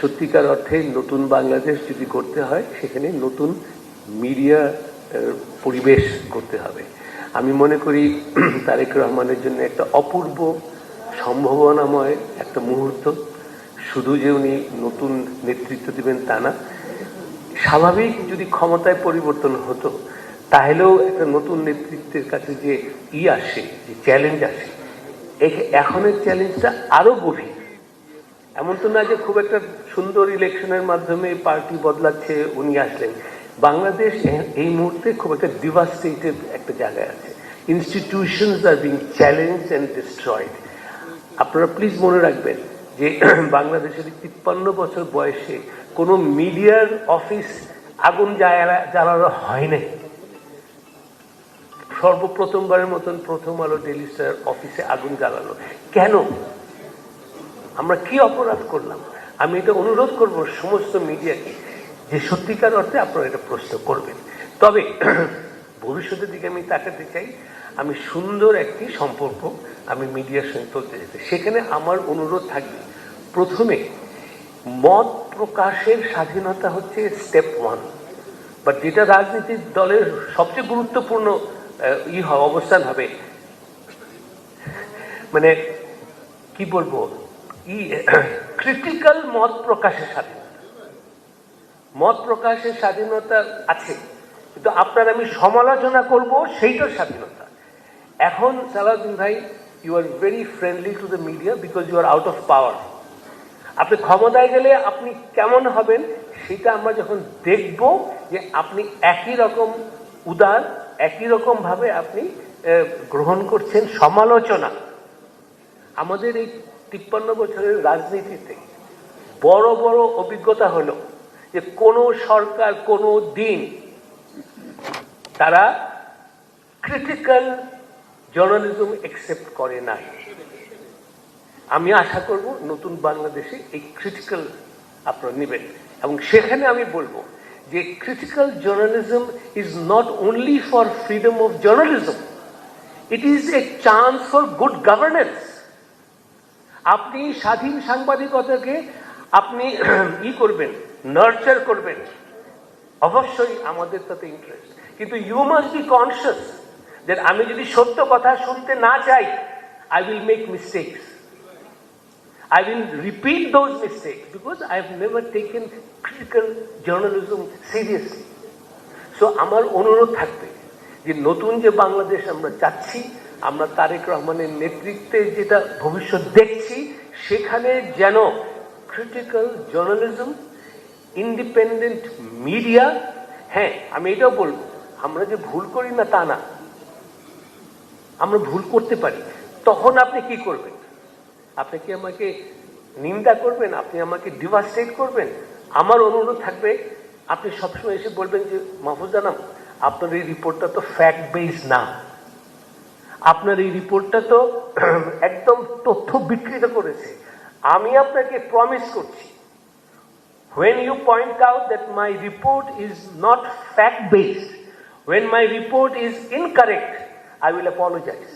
সত্যিকার অর্থে নতুন বাংলাদেশ যদি করতে হয় সেখানে নতুন মিডিয়া পরিবেশ করতে হবে। আমি মনে করি তারেক রহমানের জন্য একটা অপূর্ব সম্ভাবনাময় একটা মুহূর্ত। শুধু যে উনি নতুন নেতৃত্ব দিবেন তা না, স্বাভাবিক যদি ক্ষমতায় পরিবর্তন হতো তাহলেও একটা নতুন নেতৃত্বের কাছে যে আসে, যে চ্যালেঞ্জ আসে, এখনের চ্যালেঞ্জটা আরো গভীর। এমন তো না যে খুব একটা সুন্দর ইলেকশনের মাধ্যমে পার্টি বদলাচ্ছে, উনি আসলেন। বাংলাদেশ এই মুহূর্তে খুব একটা ডিভাস্টেটেড একটা জায়গায় আছে। Institutions are being challenge and destroyed. আপনারা প্লিজ মনে রাখবেন যে বাংলাদেশের 53 বছর বয়সে কোনো মিডিয়ার অফিস আগুন জ্বালানো হয় নাই। সর্বপ্রথমবারের মতন প্রথম আলো ডেইলি স্টার অফিসে আগুন জ্বালালো কেন? আমরা কি অপরাধ করলাম? আমি এটা অনুরোধ করব সমস্ত মিডিয়াকে যে সত্যিকার অর্থে আপনারা এটা প্রশ্ন করবেন। তবে ভবিষ্যতের দিকে আমি তাকাতে চাই। আমি সুন্দর একটি সম্পর্ক আমি মিডিয়ার সঙ্গে তুলতে যেতে, সেখানে আমার অনুরোধ থাকবে, প্রথমে মত প্রকাশের স্বাধীনতা হচ্ছে স্টেপ 1, বাট যেটা রাজনীতির দলের সবচেয়ে গুরুত্বপূর্ণ অবস্থান হবে, মানে কি বলবো, ক্রিটিক্যাল মত প্রকাশের স্বাধীনতা। মত প্রকাশের স্বাধীনতা আছে, কিন্তু আপনার আমি সমালোচনা করব সেইটার স্বাধীনতা। এখন সালাউদ্দিন ভাই, you are very friendly to the media because you are out of power. আপনি ক্ষমতায় গেলে আপনি কেমন হবেন সেটা আমরা যখন দেখব যে আপনি একই রকম উদার, একই রকম ভাবে আপনি গ্রহণ করছেন সমালোচনা। আমাদের এই 53 বছরের রাজনীতিতে বড় বড় অভিজ্ঞতা হলো যে কোনো সরকার কোনো দিন তারা ক্রিটিক্যাল জার্নালিজম অ্যাকসেপ্ট করে নাই। আমি আশা করব নতুন বাংলাদেশে এই ক্রিটিক্যাল আপনারা নেবেন, এবং সেখানে আমি বলবো যে critical journalism is not only for freedom of journalism, it is a chance for good governance. আপনি স্বাধীন সাংবাদিকতাকে আপনি করবেন, নার্চার করবেন, অবশ্যই আমাদের তাতে ইন্টারেস্ট, কিন্তু you must be conscious that আমি যদি সত্য কথা শুনতে না চাই, I will make mistakes, I will repeat those mistakes because I have never taken critical journalism seriously. So আমার অনুরোধ থাকবে যে নতুন যে বাংলাদেশ আমরা চাচ্ছি, আমরা তারেক রহমানের নেতৃত্বে যেটা ভবিষ্যৎ দেখছি, সেখানে যেন ক্রিটিক্যাল জার্নালিজম, ইন্ডিপেন্ডেন্ট মিডিয়া, হ্যাঁ আমি এটাও বলবো আমরা যে ভুল করি না তা না, আমরা ভুল করতে পারি। তখন আপনি কি করবেন? আপনি কি আমাকে নিন্দা করবেন? আপনি আমাকে ডিভাস্টেট করবেন? আমার অনুরোধ থাকবে আপনি সবসময় এসে বলবেন যে মাহফুজ আনাম, আপনার এই রিপোর্টটা তো ফ্যাক্ট বেস না, আপনার এই রিপোর্টটা তো একদম তথ্য বিকৃত করেছে। আমি আপনাকে প্রমিস করছি, when you point out that my report is not fact based, when my report is incorrect, I will apologize.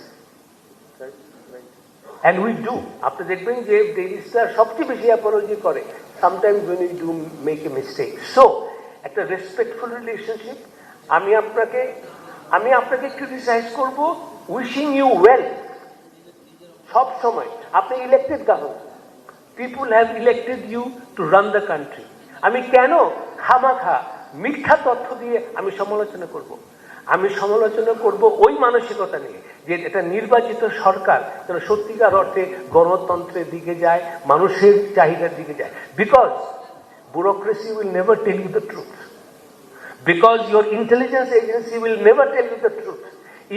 And we do. আপনি দেখবেন যে ডেইলি স্টার সবচেয়ে বেশি অ্যাপোলজি করে sometimes when we do make a mistake. So একটা respectful relationship. আমি আপনাকে criticise করব, উইশিং ইউ ওয়েল সব সময়। আপনি elected government, people have elected you to run the country. আমি কেন খামাখা মিথ্যা তথ্য দিয়ে আমি সমালোচনা করব? আমি সমালোচনা করব ওই মানসিকতা নিয়ে যে এটা নির্বাচিত সরকার যেন সত্যিকার অর্থে গণতন্ত্রের দিকে যায়, মানুষের চাহিদার দিকে যায়। Because bureaucracy will never tell you the truth, because your intelligence agency will never tell you the truth,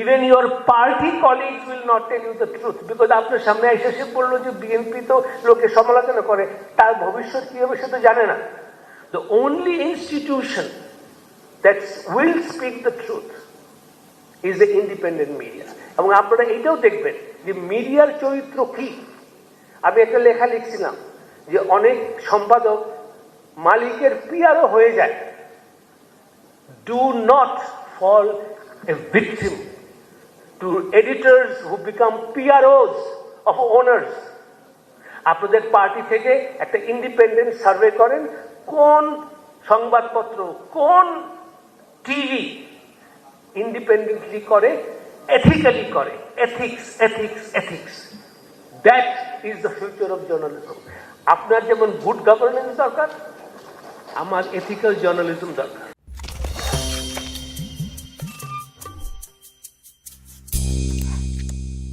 even your party colleagues will not tell you the truth, because আপনার সামনে এসে সে বললো যে বিএনপি তো লোকে সমালোচনা করে, তার ভবিষ্যৎ কি হবে সে তো জানে না। The only institution that will speak the truth is the independent media. এবং আপনারা এটাও দেখবেন যে মিডিয়ার চরিত্র কি। আমি একটা লেখা লিখছিলাম যে অনেক সম্পাদক মালিকের পিআরও হয়ে যায়। Do not fall a victim to editors who become PROs of owners. আপনাদের পার্টি থেকে একটা ইন্ডিপেন্ডেন্ট সার্ভে করেন, কোন সংবাদপত্র, কোন টিভি ইন্ডিপেন্ডেন্টলি করে, এথিক্যালি করে। Ethics, ethics, ethics, that is the future of journalism. আপনার যেমন গুড গভর্নেন্স দরকার, আমার এথিক্যাল জার্নালিজম দরকার।